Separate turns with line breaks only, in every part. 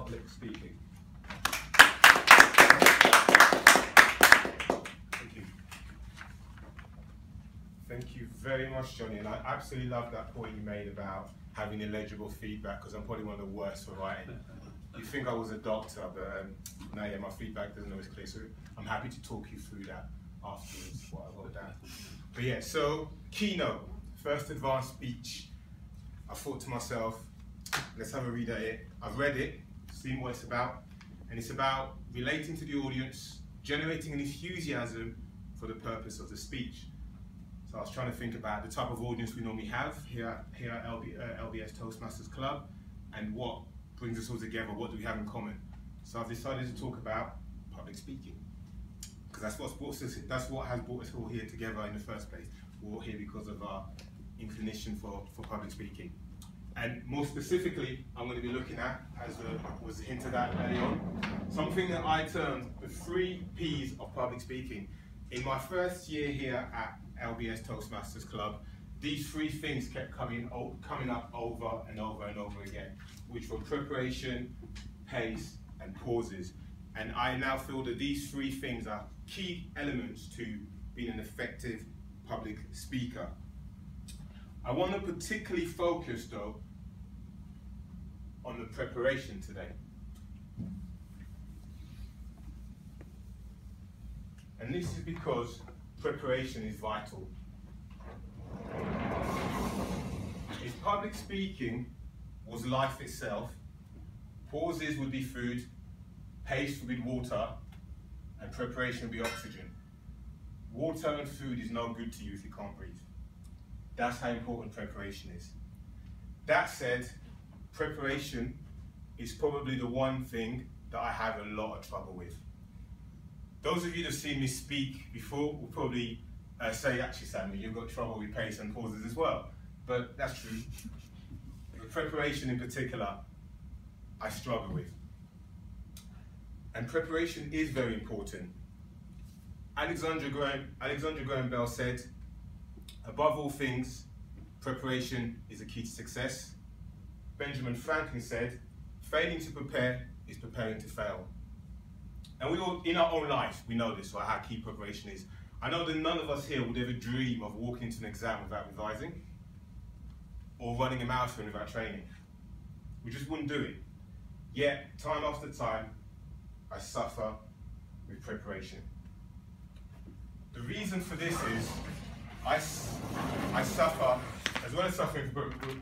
public speaking. Thank you. Thank you very much, Johnny, and I absolutely love that point you made about having illegible feedback, because I'm probably one of the worst for writing. You think I was a doctor, but no, yeah, my feedback doesn't always clear, so I'm happy to talk you through that afterwards, what I wrote down. But yeah, so Keynote, first advanced speech. I thought to myself, let's have a read at it. I've read it, seen what it's about, and it's about relating to the audience, generating an enthusiasm for the purpose of the speech. So I was trying to think about the type of audience we normally have here at LBS Toastmasters Club, and what brings us all together, what do we have in common. So I've decided to talk about public speaking, because that's what has brought us all here together in the first place. We're all here because of our inclination for public speaking. And more specifically, I'm going to be looking at, as was hinted at earlier on, something that I termed the 3 Ps of public speaking. In my first year here at LBS Toastmasters Club, these 3 things kept coming up over and over and over again, which were preparation, pace, and pauses. And I now feel that these 3 things are key elements to being an effective public speaker. I want to particularly focus, though, on the preparation today. And this is because preparation is vital. If public speaking was life itself, pauses would be food, pace would be water, and preparation would be oxygen. Water and food is no good to you if you can't breathe. That's how important preparation is. That said, preparation is probably the one thing that I have a lot of trouble with. Those of you that have seen me speak before will probably say, actually, Samuel, you've got trouble with pace and pauses as well. But that's true. But preparation in particular, I struggle with. And preparation is very important. Alexander Graham Bell said, above all things, preparation is a key to success. Benjamin Franklin said, failing to prepare is preparing to fail. And we all, in our own life, we know this, right, how key preparation is. I know that none of us here would ever dream of walking into an exam without revising, or running a marathon without training. We just wouldn't do it. Yet, time after time, I suffer with preparation. The reason for this is, I suffer, as well as suffering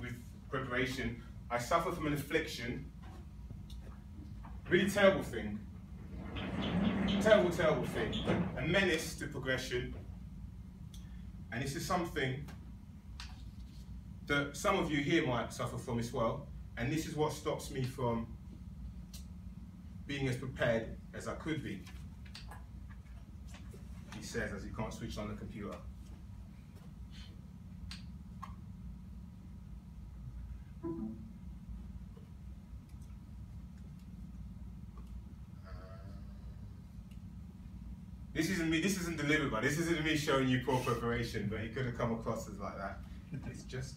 with preparation, I suffer from an affliction, really terrible thing, terrible thing, a menace to progression. And this is something that some of you here might suffer from as well, and this is what stops me from being as prepared as I could be. He says as he can't switch on the computer. This isn't deliberate, this isn't me showing you poor preparation, but it could have come across as like that. It's just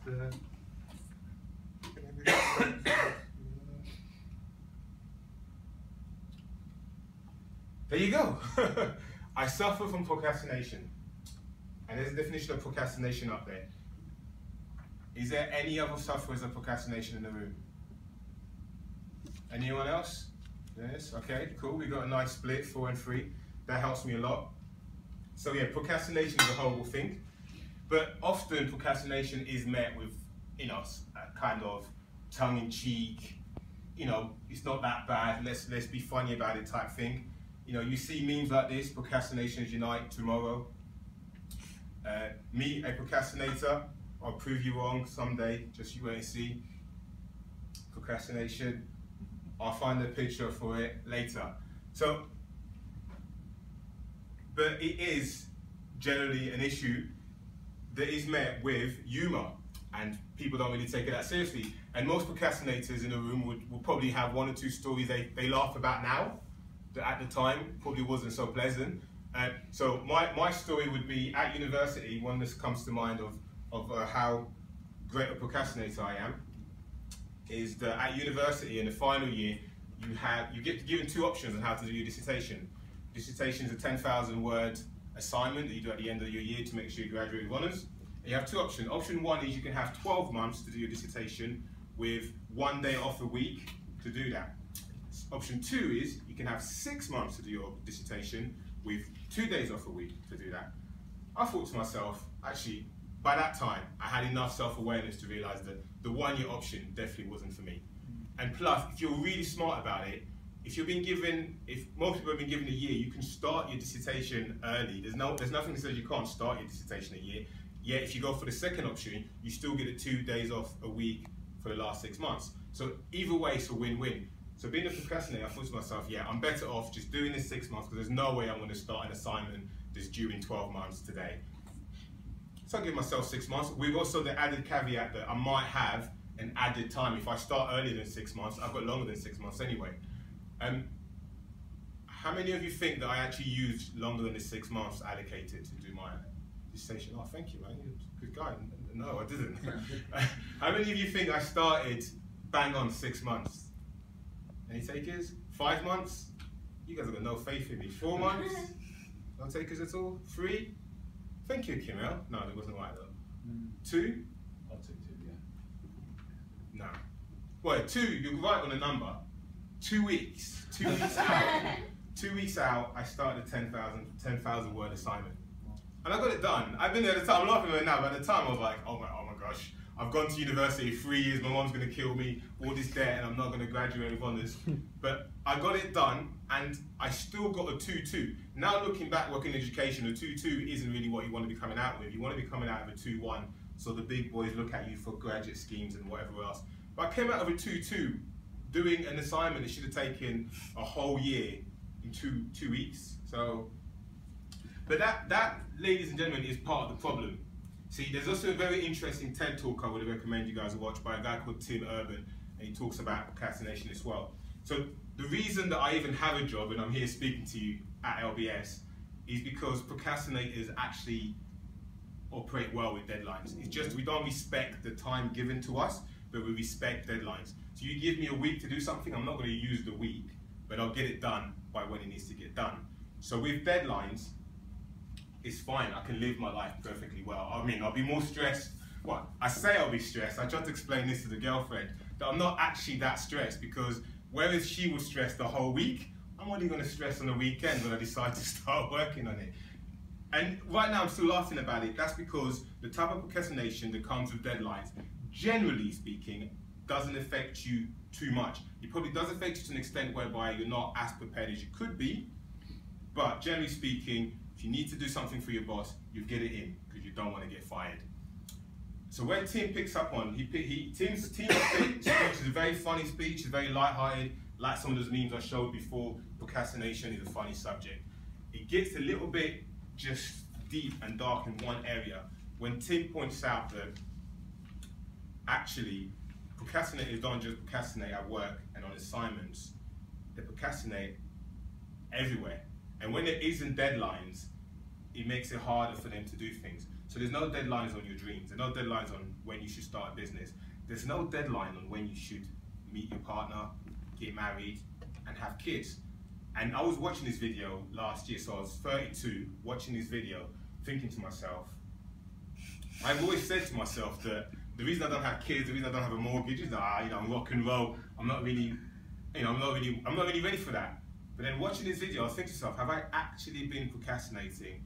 there you go. I suffer from procrastination. And there's a definition of procrastination up there. Is there any other sufferers of procrastination in the room? Anyone else? Yes, okay, cool. We got a nice split, 4 and 3. That helps me a lot. So yeah, procrastination is a horrible thing. But often procrastination is met with, a kind of tongue-in-cheek, it's not that bad, let's be funny about it type thing. You see memes like this, procrastinations unite tomorrow. Me, a procrastinator, I'll prove you wrong someday, just you wait and see. Procrastination, I'll find a picture for it later. So, but it is generally an issue that is met with humour, and people don't really take it that seriously. And most procrastinators in the room would probably have 1 or 2 stories they laugh about now, that at the time probably wasn't so pleasant. So my story would be, at university, one that comes to mind of how great a procrastinator I am, is that at university in the final year, you get given two options on how to do your dissertation. Dissertation is a 10,000 word assignment that you do at the end of your year to make sure you graduate with honours. And you have two options. Option one is you can have 12 months to do your dissertation with 1 day off a week to do that. Option two is you can have 6 months to do your dissertation with 2 days off a week to do that. I thought to myself, actually, by that time, I had enough self-awareness to realise that the 1 year option definitely wasn't for me. And plus, if you're really smart about it, if most people have been given a year, you can start your dissertation early. There's nothing that says you can't start your dissertation a year. Yet if you go for the second option, you still get the 2 days off a week for the last 6 months. So either way, it's a win-win. So being a procrastinator, I thought to myself, yeah, I'm better off just doing this 6 months because there's no way I'm going to start an assignment that's due in 12 months today. So I give myself 6 months. We've also the added caveat that I might have an added time. If I start earlier than 6 months, I've got longer than 6 months anyway. How many of you think that I actually used longer than the 6 months allocated to do my dissertation? Oh, thank you, man. You're a good guy. No, I didn't. How many of you think I started bang on 6 months? Any takers? 5 months? You guys have got no faith in me. 4 months? No takers at all? 3? Thank you, Kimmel. No, it wasn't right though. 2?
I'll take 2, yeah.
No. Well, 2, you're right on the number. 2 weeks. 2 weeks out. 2 weeks out, I started a 10,000 word assignment. And I got it done. I've been there at the time, I'm laughing at it now, but at the time I was like, oh my gosh, I've gone to university 3 years, my mom's gonna kill me, all this debt, and I'm not gonna graduate with honours. But I got it done, and I still got a 2-2. Now looking back, working in education, a 2-2 isn't really what you want to be coming out with. You want to be coming out with a 2-1, so the big boys look at you for graduate schemes and whatever else. But I came out of a 2-2, doing an assignment that should have taken a whole year in two weeks. So, but that, ladies and gentlemen, is part of the problem. See, there's also a very interesting TED talk I would recommend you guys watch by a guy called Tim Urban, and he talks about procrastination as well. So the reason that I even have a job and I'm here speaking to you at LBS is because procrastinators actually operate well with deadlines. It's just we don't respect the time given to us, but we respect deadlines. So you give me a week to do something, I'm not going to use the week, but I'll get it done by when it needs to get done. So with deadlines, it's fine. I can live my life perfectly well. I mean, I'll be more stressed. Well, I say I'll be stressed. I tried to explain this to the girlfriend, that I'm not actually that stressed, because whereas she was stressed the whole week, I'm only going to stress on the weekend when I decide to start working on it. And right now I'm still laughing about it. That's because the type of procrastination that comes with deadlines, generally speaking, doesn't affect you too much. It probably does affect you to an extent whereby you're not as prepared as you could be, but generally speaking, if you need to do something for your boss, you get it in because you don't want to get fired. So when Tim picks up on, Tim's speech is a very funny speech, it's very light-hearted, like some of those memes I showed before. Procrastination is a funny subject. It gets a little bit just deep and dark in one area when Tim points out that actually procrastinators don't just procrastinate at work and on assignments, they procrastinate everywhere. And when there isn't deadlines, it makes it harder for them to do things. So there's no deadlines on your dreams. There's no deadlines on when you should start a business. There's no deadline on when you should meet your partner, get married, and have kids. And I was watching this video last year, so I was 32, watching this video, thinking to myself, I've always said to myself that the reason I don't have kids, the reason I don't have a mortgage is that I'm rock and roll. I'm not really ready for that. But then watching this video, I was thinking to myself, have I actually been procrastinating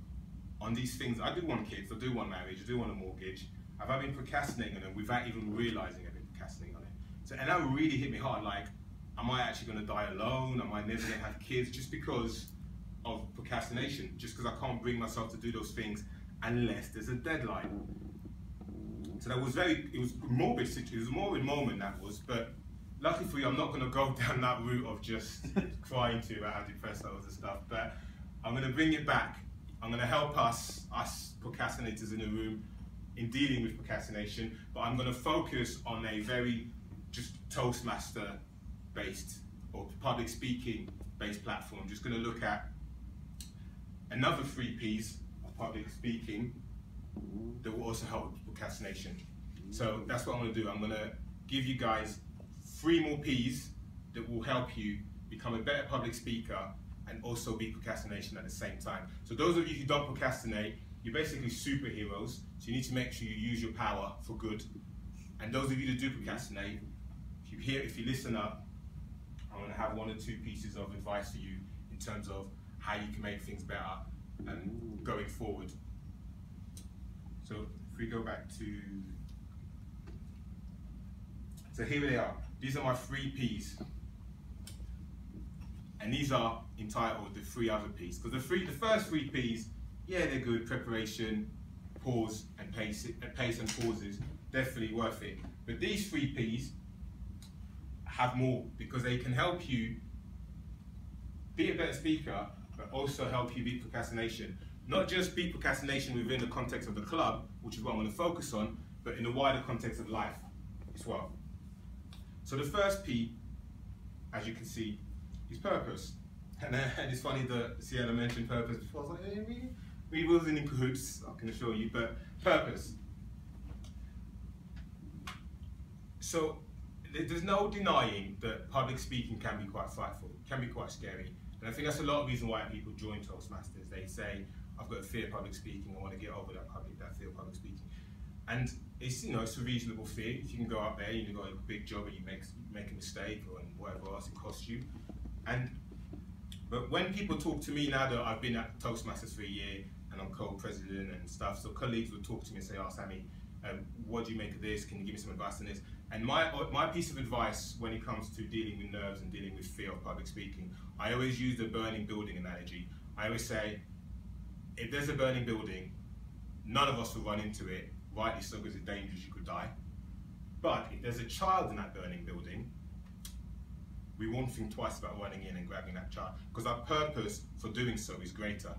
on these things? I do want kids, I do want marriage, I do want a mortgage. Have I been procrastinating on them without even realizing I've been procrastinating on it? So, and that really hit me hard, like, am I actually going to die alone? Am I never going to have kids just because of procrastination? Just because I can't bring myself to do those things unless there's a deadline. So that was it was a morbid situation, it was a morbid moment that was, but luckily for you, I'm not going to go down that route of just crying to you about how depressed I was and stuff, but I'm going to bring it back. I'm going to help us procrastinators in the room, in dealing with procrastination, but I'm going to focus on a very just Toastmaster based or public speaking based platform. I'm just going to look at another 3 P's of public speaking that will also help with procrastination. So that's what I'm going to do. I'm going to give you guys 3 more P's that will help you become a better public speaker and also beat procrastination at the same time. So those of you who don't procrastinate, you're basically superheroes, so you need to make sure you use your power for good. And those of you that do procrastinate, if you listen up, I'm going to have 1 or 2 pieces of advice for you in terms of how you can make things better and going forward. So if we go back to, so here they are. These are my 3 P's. And these are entitled the 3 other P's. Because the first 3 P's, yeah, they're good: preparation, pause, and pace and pauses, definitely worth it. But these 3 P's have more, because they can help you be a better speaker, but also help you beat procrastination. Not just beat procrastination within the context of the club, which is what I'm going to focus on, but in the wider context of life as well. So the first P, as you can see, is purpose. And it's funny that Sienna mentioned purpose before. I was like, hey, we wasn't in cahoots, I can assure you, but purpose. So there's no denying that public speaking can be quite frightful, can be quite scary. And I think that's a lot of reason why people join Toastmasters. They say, I've got a fear of public speaking, I want to get over that fear of public speaking. And it's, it's a reasonable fear. If you can go out there and you've got a big job and you make a mistake or whatever else it costs you. But when people talk to me now that I've been at Toastmasters for a year and I'm co-president and stuff, so colleagues will talk to me and say, oh, Sammy, what do you make of this? Can you give me some advice on this? And my piece of advice when it comes to dealing with nerves and dealing with fear of public speaking, I always use the burning building analogy. I always say, if there's a burning building, none of us will run into it, rightly so, because it's dangerous, you could die. But if there's a child in that burning building, we won't think twice about running in and grabbing that child, because our purpose for doing so is greater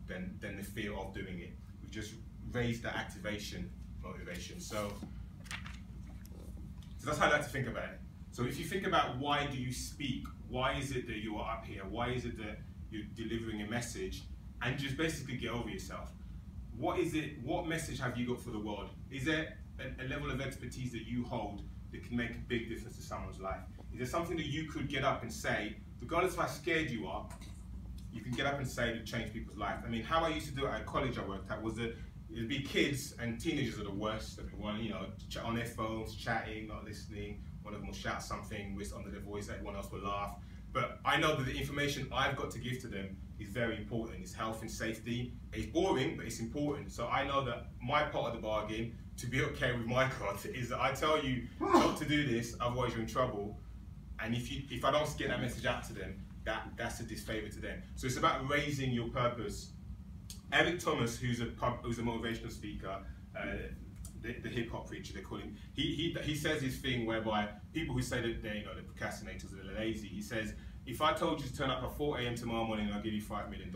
than the fear of doing it. We've just raised that activation motivation. So that's how I like to think about it. So if you think about why do you speak, why is it that you are up here, why is it that you're delivering a message, and just basically get over yourself. What is it, what message have you got for the world? Is there a level of expertise that you hold that can make a big difference to someone's life? Is there something that you could get up and say, regardless of how scared you are, you can get up and say to change people's life? I mean, how I used to do it at college I worked at was that it'd be kids, and teenagers are the worst. Everyone, on their phones, chatting, not listening. One of them will shout something, whisper under their voice, everyone else will laugh. But I know that the information I've got to give to them is very important. It's health and safety. It's boring, but it's important. So I know that my part of the bargain, to be okay with my God, is that I tell you not to do this, otherwise you're in trouble. And if I don't get that message out to them, that's a disfavor to them. So it's about raising your purpose. Eric Thomas, who's a motivational speaker, the hip hop preacher they call him, he says this thing whereby people who say that they're procrastinators or they're lazy, he says, if I told you to turn up at 4 AM tomorrow morning and I'll give you $5 million,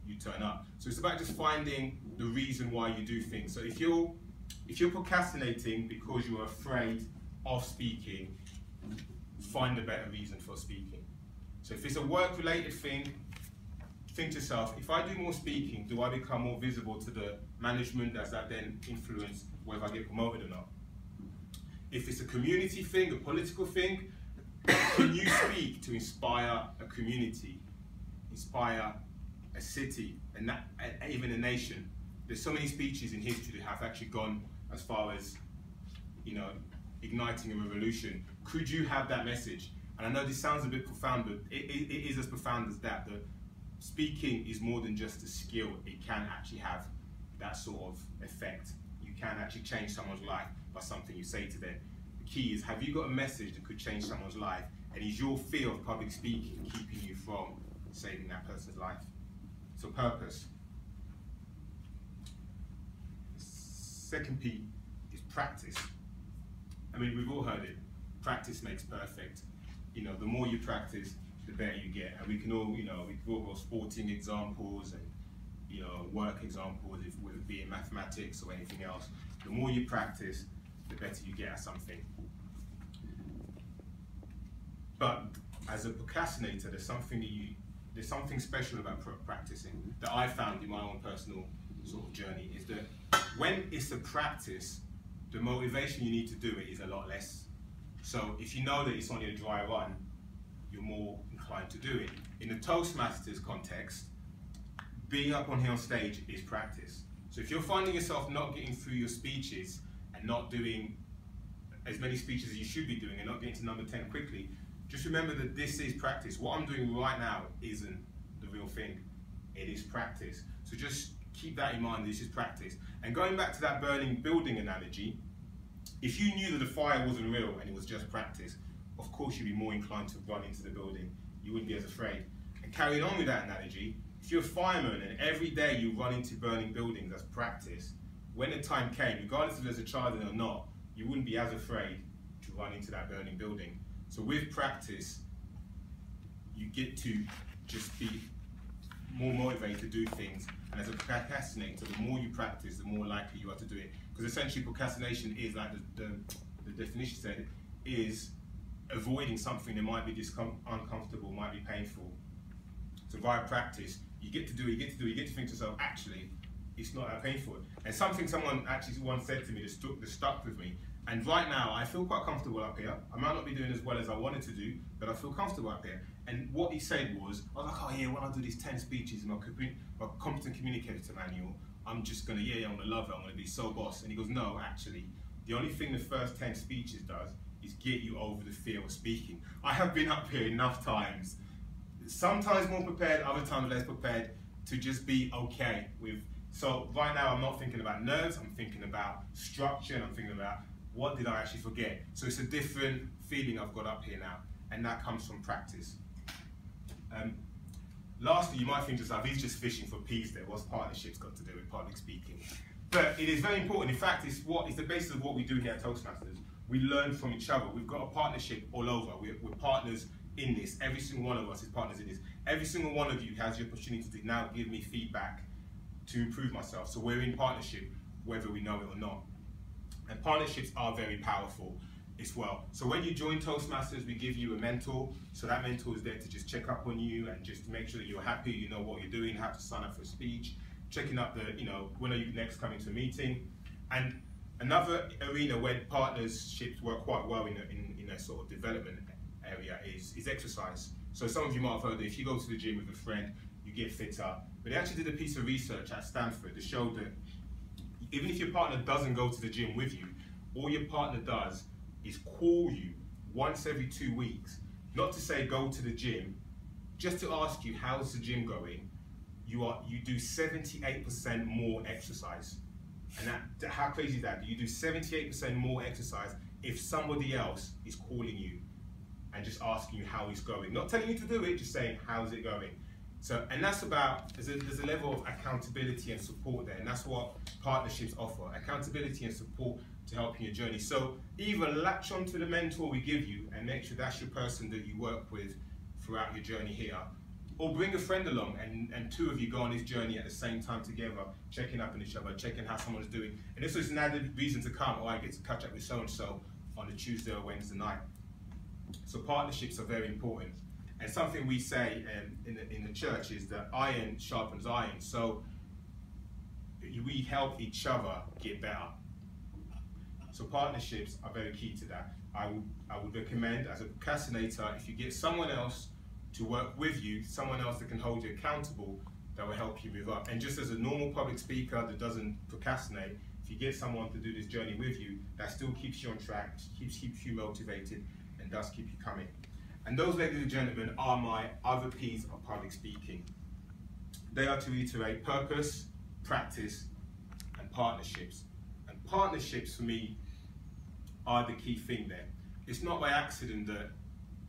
you turn up. So it's about just finding the reason why you do things. So if you're procrastinating because you're afraid of speaking, find a better reason for speaking. So if it's a work-related thing, think to yourself, if I do more speaking, do I become more visible to the management? Does that then influence whether I get promoted or not? If it's a community thing, a political thing, can you speak to inspire a community, inspire a city, and even a nation? There's so many speeches in history that have actually gone as far as, igniting a revolution. Could you have that message? And I know this sounds a bit profound, but it is as profound as that. The speaking is more than just a skill. It can actually have that sort of effect. You can actually change someone's life by something you say to them. The key is, have you got a message that could change someone's life? And is your fear of public speaking keeping you from saving that person's life? So purpose. Second P is practice. I mean, we've all heard it. Practice makes perfect. The more you practice, the better you get. And we can all, we can all go sporting examples and, work examples, whether it be in mathematics or anything else. The more you practice, the better you get at something. But as a procrastinator, there's something special about practicing that I found in my own personal sort of journey, is that when it's a practice, the motivation you need to do it is a lot less. So if you know that it's only a dry run, you're more inclined to do it. In the Toastmasters context, being up on here on stage is practice. So if you're finding yourself not getting through your speeches and not doing as many speeches as you should be doing and not getting to number 10 quickly, just remember that this is practice. What I'm doing right now isn't the real thing. It is practice. So just keep that in mind, this is practice. And going back to that burning building analogy, if you knew that the fire wasn't real and it was just practice, of course you'd be more inclined to run into the building. You wouldn't be as afraid. And carrying on with that analogy, if you're a fireman and every day you run into burning buildings as practice, when the time came, regardless if there's a child in it or not, you wouldn't be as afraid to run into that burning building. So with practice, you get to just be more motivated to do things. And as a procrastinator, the more you practice, the more likely you are to do it. Because essentially procrastination is, like the definition said, is avoiding something that might be uncomfortable, might be painful. So via practice, you get to do it, you get to think to yourself, actually, it's not that painful. And something someone actually once said to me that stuck with me. And right now, I feel quite comfortable up here. I might not be doing as well as I wanted to do, but I feel comfortable up here. And what he said was, I was like, oh yeah, when I do these 10 speeches in my competent communicator manual, I'm just gonna, I'm gonna love it, I'm gonna be so boss. And he goes, no, actually, the only thing the first 10 speeches does is get you over the fear of speaking. I have been up here enough times, sometimes more prepared, other times less prepared, to just be okay with. So right now I'm not thinking about nerves, I'm thinking about structure, and I'm thinking about what did I actually forget. So it's a different feeling I've got up here now, and that comes from practice. Lastly, you might think to yourself, he's just fishing for peas there. What's partnerships got to do with public speaking? But it is very important. In fact, it's the basis of what we do here at Toastmasters. We learn from each other. We've got a partnership all over. We're partners in this. Every single one of us is partners in this. Every single one of you has the opportunity to now give me feedback to improve myself. So we're in partnership, whether we know it or not. And partnerships are very powerful as well. So when you join Toastmasters, we give you a mentor. So that mentor is there to just check up on you and just make sure that you're happy, you know what you're doing, how to sign up for a speech, checking up the, when are you next coming to a meeting. And another arena where partnerships work quite well in a sort of development area is exercise. So some of you might have heard that if you go to the gym with a friend, you get fitter. But they actually did a piece of research at Stanford that showed that even if your partner doesn't go to the gym with you, all your partner does is call you once every 2 weeks, not to say go to the gym, just to ask you how's the gym going. You do 78% more exercise. And how crazy is that? You do 78% more exercise if somebody else is calling you and just asking you how it's going. Not telling you to do it, just saying how's it going. So, and that's about, there's a level of accountability and support there, and that's what partnerships offer, accountability and support to help in your journey. So either latch onto the mentor we give you and make sure that's your person that you work with throughout your journey here, or bring a friend along and two of you go on this journey at the same time together, checking up on each other, checking how someone's doing. And this is an added reason to come, or I get to catch up with so-and-so on a Tuesday or Wednesday night. So partnerships are very important. And something we say in the church is that iron sharpens iron. So we help each other get better. So partnerships are very key to that. I would recommend, as a procrastinator, if you get someone else to work with you, someone else that can hold you accountable, that will help you move up. And just as a normal public speaker that doesn't procrastinate, if you get someone to do this journey with you, that still keeps you on track, keeps you motivated, and does keep you coming. And those, ladies and gentlemen, are my other P's of public speaking. They are, to reiterate, purpose, practice, and partnerships. And partnerships, for me, are the key thing there. It's not by accident that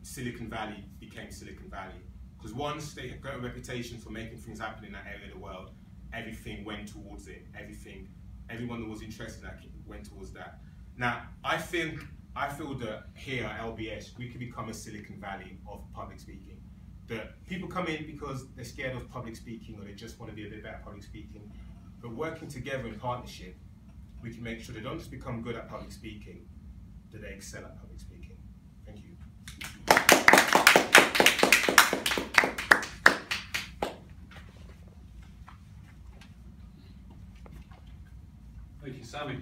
Silicon Valley became Silicon Valley. Because once they got a reputation for making things happen in that area of the world, everything went towards it. Everyone that was interested in that went towards that. Now, I feel that here at LBS, we could become a Silicon Valley of public speaking. That people come in because they're scared of public speaking or they just want to be a bit better at public speaking. But working together in partnership, we can make sure they don't just become good at public speaking, that they excel at public speaking. Thank you.
Thank you, Sammy.